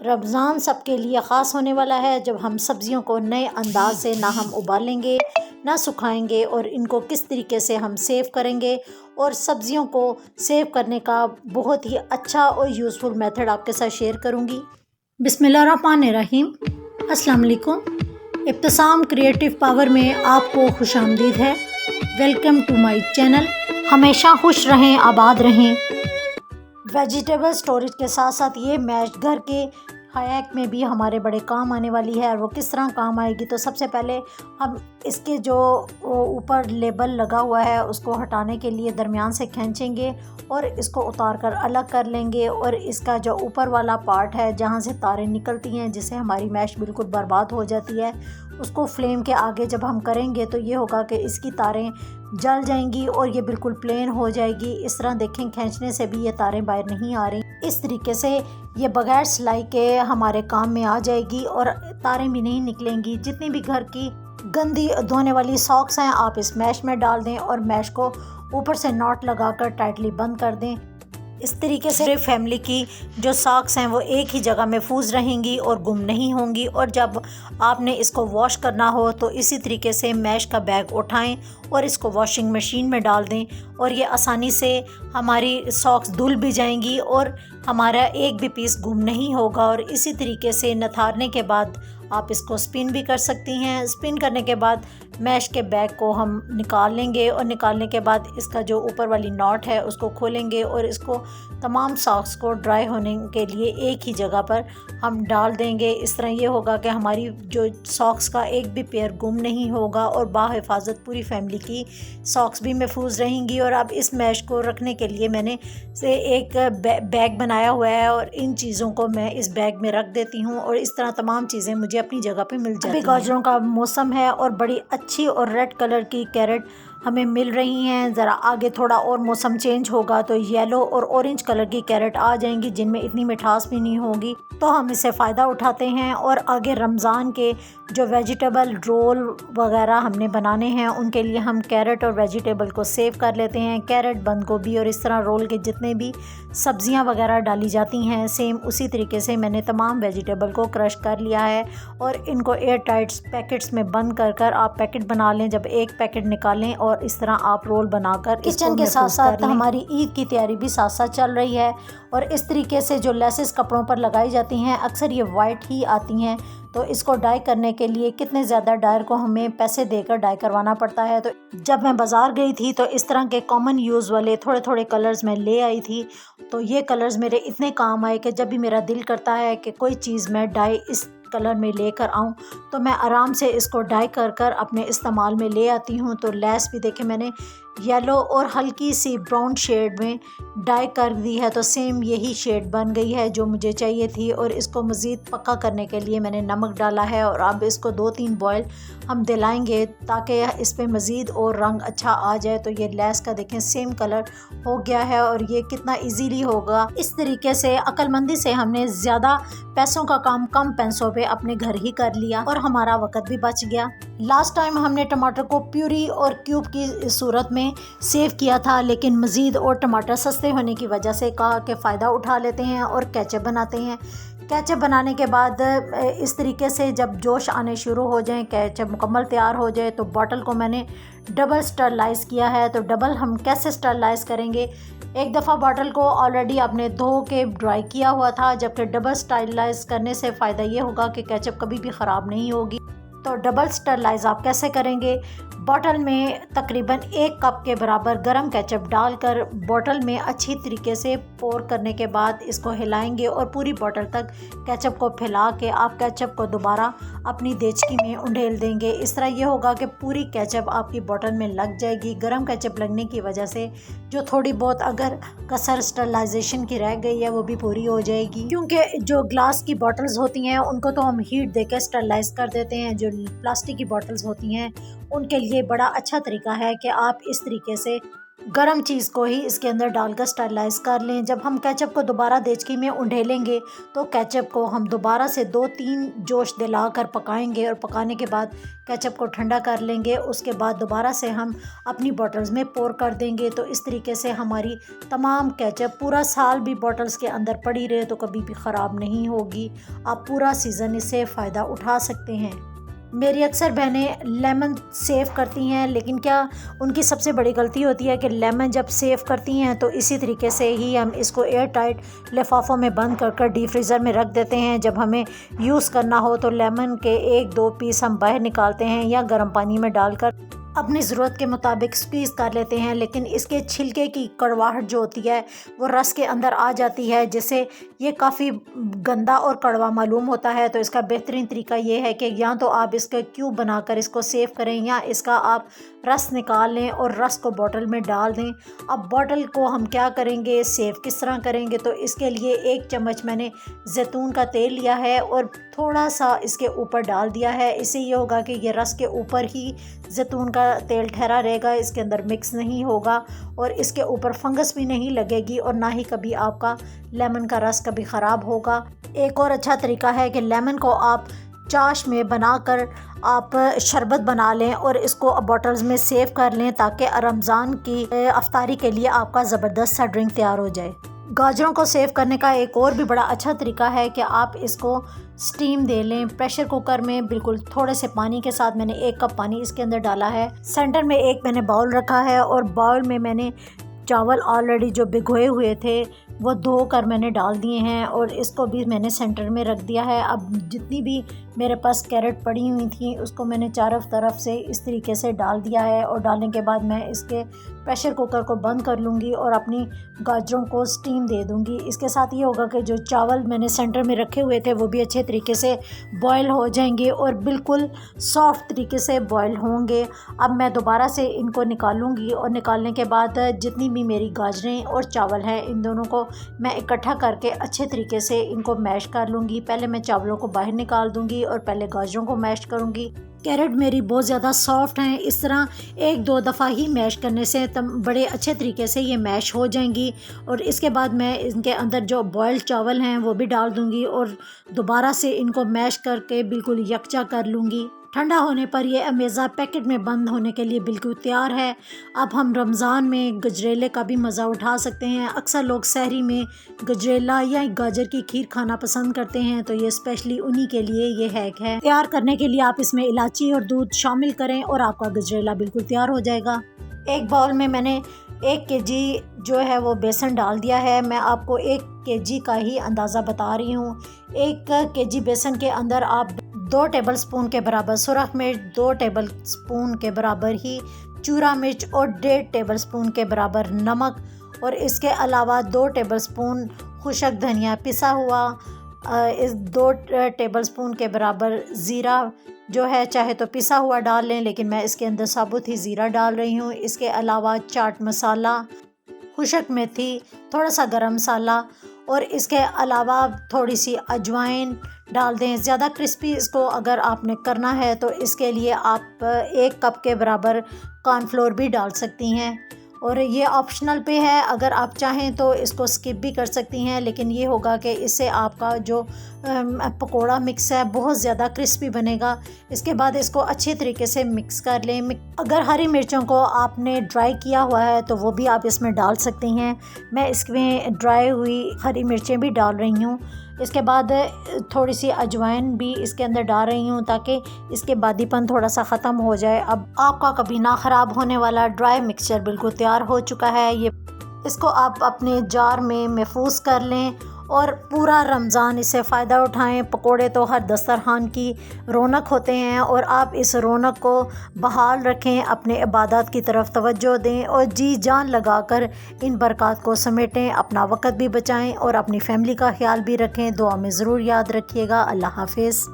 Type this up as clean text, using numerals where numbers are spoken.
रमज़ान सबके लिए ख़ास होने वाला है, जब हम सब्ज़ियों को नए अंदाज से ना हम उबालेंगे ना सुखाएंगे और इनको किस तरीके से हम सेव करेंगे और सब्ज़ियों को सेव करने का बहुत ही अच्छा और यूज़फुल मेथड आपके साथ शेयर करूंगी। बिस्मिल्लाहिर्रहमानिर्रहीम। अस्सलाम वालेकुम। इब्तिसाम क्रिएटिव पावर में आपको खुशामदीद है। Welcome to my channel. हमेशा खुश रहें, आबाद रहें। वेजिटेबल स्टोरेज के साथ साथ ये मैश घर के हयाक में भी हमारे बड़े काम आने वाली है। और वो किस तरह काम आएगी, तो सबसे पहले हम इसके जो ऊपर लेबल लगा हुआ है उसको हटाने के लिए दरमियान से खींचेंगे और इसको उतार कर अलग कर लेंगे। और इसका जो ऊपर वाला पार्ट है जहाँ से तारें निकलती हैं, जिससे हमारी मैश बिल्कुल बर्बाद हो जाती है, उसको फ्लेम के आगे जब हम करेंगे तो ये होगा कि इसकी तारें जल जाएंगी और ये बिल्कुल प्लेन हो जाएगी। इस तरह देखें, खींचने से भी ये तारें बाहर नहीं आ रही। इस तरीके से ये बगैर सिलाई के हमारे काम में आ जाएगी और तारें भी नहीं निकलेंगी। जितनी भी घर की गंदी धोने वाली सॉक्स हैं आप इस मैश में डाल दें और मैश को ऊपर से नॉट लगाकर टाइटली बंद कर दें। इस तरीके से फैमिली की जो सॉक्स हैं वो एक ही जगह महफूज रहेंगी और गुम नहीं होंगी। और जब आपने इसको वॉश करना हो तो इसी तरीके से मैश का बैग उठाएं और इसको वॉशिंग मशीन में डाल दें और ये आसानी से हमारी सॉक्स धुल भी जाएंगी और हमारा एक भी पीस गुम नहीं होगा। और इसी तरीके से नथारने के बाद आप इसको स्पिन भी कर सकती हैं। स्पिन करने के बाद मैश के बैग को हम निकाल लेंगे और निकालने के बाद इसका जो ऊपर वाली नॉट है उसको खोलेंगे और इसको तमाम सॉक्स को ड्राई होने के लिए एक ही जगह पर हम डाल देंगे। इस तरह ये होगा कि हमारी जो सॉक्स का एक भी पेयर गुम नहीं होगा और बाहिफाजत पूरी फैमिली की सॉक्स भी महफूज रहेंगी। और अब इस मैश को रखने के लिए मैंने से एक बैग बनाया हुआ है और इन चीज़ों को मैं इस बैग में रख देती हूँ और इस तरह तमाम चीज़ें मुझे अपनी जगह पे मिल जाती हैं। अभी गाजरों का मौसम है और बड़ी अच्छी और रेड कलर की कैरेट हमें मिल रही हैं। ज़रा आगे थोड़ा और मौसम चेंज होगा तो येलो और ऑरेंज कलर की कैरेट आ जाएंगी, जिनमें इतनी मिठास भी नहीं होगी, तो हम इससे फ़ायदा उठाते हैं। और आगे रमज़ान के जो वेजिटेबल रोल वगैरह हमने बनाने हैं उनके लिए हम कैरेट और वेजिटेबल को सेव कर लेते हैं। कैरेट, बंद गोभी और इस तरह रोल के जितने भी सब्ज़ियां वगैरह डाली जाती हैं, सेम उसी तरीके से मैंने तमाम वेजिटेबल को क्रश कर लिया है और इनको एयर टाइट पैकेट्स में बंद कर आप पैकेट बना लें। जब एक पैकेट निकालें और इस तरह आप रोल बनाकर किचन के साथ साथ हमारी ईद की तैयारी भी साथ साथ चल रही है। और इस तरीके से जो लेसेस कपड़ों पर लगाई जाती हैं अक्सर ये वाइट ही आती हैं, तो इसको डाई करने के लिए कितने ज़्यादा डायर को हमें पैसे देकर डाई करवाना पड़ता है। तो जब मैं बाज़ार गई थी तो इस तरह के कॉमन यूज़ वाले थोड़े थोड़े कलर्स मैं ले आई थी। तो ये कलर्स मेरे इतने काम आए कि जब भी मेरा दिल करता है कि कोई चीज़ मैं डाई इस कलर में लेकर आऊं तो मैं आराम से इसको डाई कर अपने इस्तेमाल में ले आती हूं। तो लेस भी देखें मैंने येलो और हल्की सी ब्राउन शेड में डाई कर दी है, तो सेम यही शेड बन गई है जो मुझे चाहिए थी। और इसको मज़ीद पक्का करने के लिए मैंने नमक डाला है और अब इसको 2-3 बॉयल हम दिलाएंगे ताकि इस पर मज़ीद और रंग अच्छा आ जाए। तो ये लेस का देखें सेम कलर हो गया है और ये कितना इजीली होगा। इस तरीके से अक्लमंदी से हमने ज़्यादा पैसों का काम कम पैसों पे अपने घर ही कर लिया और हमारा वक्त भी बच गया। लास्ट टाइम हमने टमाटर को प्यूरी और क्यूब की सूरत में सेव किया था, लेकिन मज़ीद और टमाटर सस्ते होने की वजह से कहा कि फ़ायदा उठा लेते हैं और केचप बनाते हैं। केचप बनाने के बाद इस तरीके से जब जोश आने शुरू हो जाएं, केचप मुकम्मल तैयार हो जाए, तो बॉटल को मैंने डबल स्टरलाइज़ किया है। तो डबल हम कैसे स्टरलाइज़ करेंगे, एक दफ़ा बॉटल को ऑलरेडी आपने धो के ड्राई किया हुआ था, जबकि डबल स्टरलाइज़ करने से फ़ायदा ये होगा कि केचप कभी भी ख़राब नहीं होगी। तो डबल स्टरलाइज आप कैसे करेंगे, बॉटल में तकरीबन 1 कप के बराबर गरम केचप डालकर बॉटल में अच्छी तरीके से पोर करने के बाद इसको हिलाएंगे और पूरी बॉटल तक केचप को फैला के आप केचप को दोबारा अपनी देचकी में उंडेल देंगे। इस तरह ये होगा कि पूरी केचप आपकी बॉटल में लग जाएगी। गरम केचप लगने की वजह से जो थोड़ी बहुत अगर कसर स्टरलाइजेशन की रह गई है वो भी पूरी हो जाएगी, क्योंकि जो ग्लास की बॉटल्स होती हैं उनको तो हम हीट देकर स्टरलाइज कर देते हैं। जो प्लास्टिक की बॉटल्स होती हैं उनके लिए बड़ा अच्छा तरीका है कि आप इस तरीके से गरम चीज़ को ही इसके अंदर डालकर स्टरलाइज़ कर लें। जब हम केचप को दोबारा देचकी में उंडेलेंगे तो केचप को हम दोबारा से 2-3 जोश दिलाकर पकाएंगे और पकाने के बाद केचप को ठंडा कर लेंगे। उसके बाद दोबारा से हम अपनी बॉटल्स में पोर कर देंगे। तो इस तरीके से हमारी तमाम केचप पूरा साल भी बॉटल्स के अंदर पड़ी रहे तो कभी भी ख़राब नहीं होगी। आप पूरा सीज़न इससे फ़ायदा उठा सकते हैं। मेरी अक्सर बहनें लेमन सेव करती हैं, लेकिन क्या उनकी सबसे बड़ी गलती होती है कि लेमन जब सेव करती हैं तो इसी तरीके से ही हम इसको एयर टाइट लिफाफों में बंद कर कर डीप फ्रीज़र में रख देते हैं। जब हमें यूज़ करना हो तो लेमन के 1-2 पीस हम बाहर निकालते हैं या गर्म पानी में डालकर अपनी ज़रूरत के मुताबिक स्क्वीज़ कर लेते हैं, लेकिन इसके छिलके की कड़वाहट जो होती है वो रस के अंदर आ जाती है, जिससे ये काफ़ी गंदा और कड़वा मालूम होता है। तो इसका बेहतरीन तरीका ये है कि या तो आप इसके क्यूब बनाकर इसको सेव करें या इसका आप रस निकाल लें और रस को बॉटल में डाल दें। अब बॉटल को हम क्या करेंगे, सेव किस तरह करेंगे, तो इसके लिए 1 चम्मच मैंने ज़ैतून का तेल लिया है और थोड़ा सा इसके ऊपर डाल दिया है। इससे ये होगा कि ये रस के ऊपर ही ज़ैतून का तेल ठहरा रहेगा, इसके अंदर मिक्स नहीं होगा और इसके ऊपर फंगस भी नहीं लगेगी और ना ही कभी आपका लेमन का रस कभी ख़राब होगा। एक और अच्छा तरीका है कि लेमन को आप चाश में बनाकर आप शरबत बना लें और इसको बॉटल्स में सेव कर लें ताकि रमज़ान की अफ्तारी के लिए आपका ज़बरदस्त सा ड्रिंक तैयार हो जाए। गाजरों को सेव करने का एक और भी बड़ा अच्छा तरीका है कि आप इसको स्टीम दे लें प्रेशर कुकर में। बिल्कुल थोड़े से पानी के साथ मैंने 1 कप पानी इसके अंदर डाला है। सेंटर में एक मैंने बाउल रखा है और बाउल में मैंने चावल ऑलरेडी जो भिगोए हुए थे वो धो कर मैंने डाल दिए हैं और इसको भी मैंने सेंटर में रख दिया है। अब जितनी भी मेरे पास कैरेट पड़ी हुई थी उसको मैंने चारों तरफ से इस तरीके से डाल दिया है और डालने के बाद मैं इसके प्रेशर कुकर को बंद कर लूँगी और अपनी गाजरों को स्टीम दे दूँगी। इसके साथ ये होगा कि जो चावल मैंने सेंटर में रखे हुए थे वो भी अच्छे तरीके से बॉयल हो जाएंगे और बिल्कुल सॉफ्ट तरीके से बॉयल होंगे। अब मैं दोबारा से इनको निकालूँगी और निकालने के बाद जितनी भी मेरी गाजरें और चावल हैं इन दोनों को मैं इकट्ठा करके अच्छे तरीके से इनको मैश कर लूँगी। पहले मैं चावलों को बाहर निकाल दूँगी और पहले गाजरों को मैश करूँगी। कैरेट मेरी बहुत ज़्यादा सॉफ्ट हैं, इस तरह 1-2 दफ़ा ही मैश करने से बड़े अच्छे तरीके से ये मैश हो जाएंगी। और इसके बाद मैं इनके अंदर जो बॉयल्ड चावल हैं वो भी डाल दूँगी और दोबारा से इनको मैश करके बिल्कुल यकजा कर लूँगी। ठंडा होने पर यह अमेज़ा पैकेट में बंद होने के लिए बिल्कुल तैयार है। अब हम रमज़ान में गजरेले का भी मज़ा उठा सकते हैं। अक्सर लोग सहरी में गजरेला या गाजर की खीर खाना पसंद करते हैं, तो ये स्पेशली उन्हीं के लिए ये हैक है। तैयार करने के लिए आप इसमें इलायची और दूध शामिल करें और आपका गजरेला बिल्कुल तैयार हो जाएगा। एक बाउल में मैंने 1 केजी जो है वो बेसन डाल दिया है। मैं आपको 1 केजी का ही अंदाज़ा बता रही हूँ। 1 केजी बेसन के अंदर आप 2 टेबलस्पून के बराबर सुरख मिर्च, 2 टेबलस्पून के बराबर ही चूरा मिर्च और 1.5 टेबलस्पून के बराबर नमक और इसके अलावा 2 टेबलस्पून खुशक धनिया पिसा हुआ, इस 2 टेबलस्पून के बराबर ज़ीरा जो है चाहे तो पिसा हुआ डाल लें, लेकिन मैं इसके अंदर साबुत ही ज़ीरा डाल रही हूँ। इसके अलावा चाट मसाला, खुशक मेथी, थोड़ा सा गरम मसाला और इसके अलावा थोड़ी सी अजवाइन डाल दें। ज़्यादा क्रिस्पी इसको अगर आपने करना है तो इसके लिए आप 1 कप के बराबर कॉर्नफ्लोर भी डाल सकती हैं और ये ऑप्शनल पे है, अगर आप चाहें तो इसको स्किप भी कर सकती हैं, लेकिन ये होगा कि इससे आपका जो पकोड़ा मिक्स है बहुत ज़्यादा क्रिस्पी बनेगा। इसके बाद इसको अच्छे तरीके से मिक्स कर लें। अगर हरी मिर्चों को आपने ड्राई किया हुआ है तो वो भी आप इसमें डाल सकती हैं। मैं इसमें ड्राई हुई हरी मिर्चें भी डाल रही हूँ। इसके बाद थोड़ी सी अजवाइन भी इसके अंदर डाल रही हूँ ताकि इसके बादीपन थोड़ा सा ख़त्म हो जाए। अब आपका कभी ना ख़राब होने वाला ड्राई मिक्सचर बिल्कुल तैयार हो चुका है। ये इसको आप अपने जार में महफूज कर लें और पूरा रमज़ान इससे फ़ायदा उठाएं। पकोड़े तो हर दस्तरखान की रौनक होते हैं और आप इस रौनक को बहाल रखें, अपने इबादत की तरफ तवज्जो दें और जी जान लगाकर इन बरक़ात को समेटें। अपना वक़्त भी बचाएं और अपनी फैमिली का ख्याल भी रखें। दुआ में ज़रूर याद रखिएगा। अल्लाह हाफ़िज़।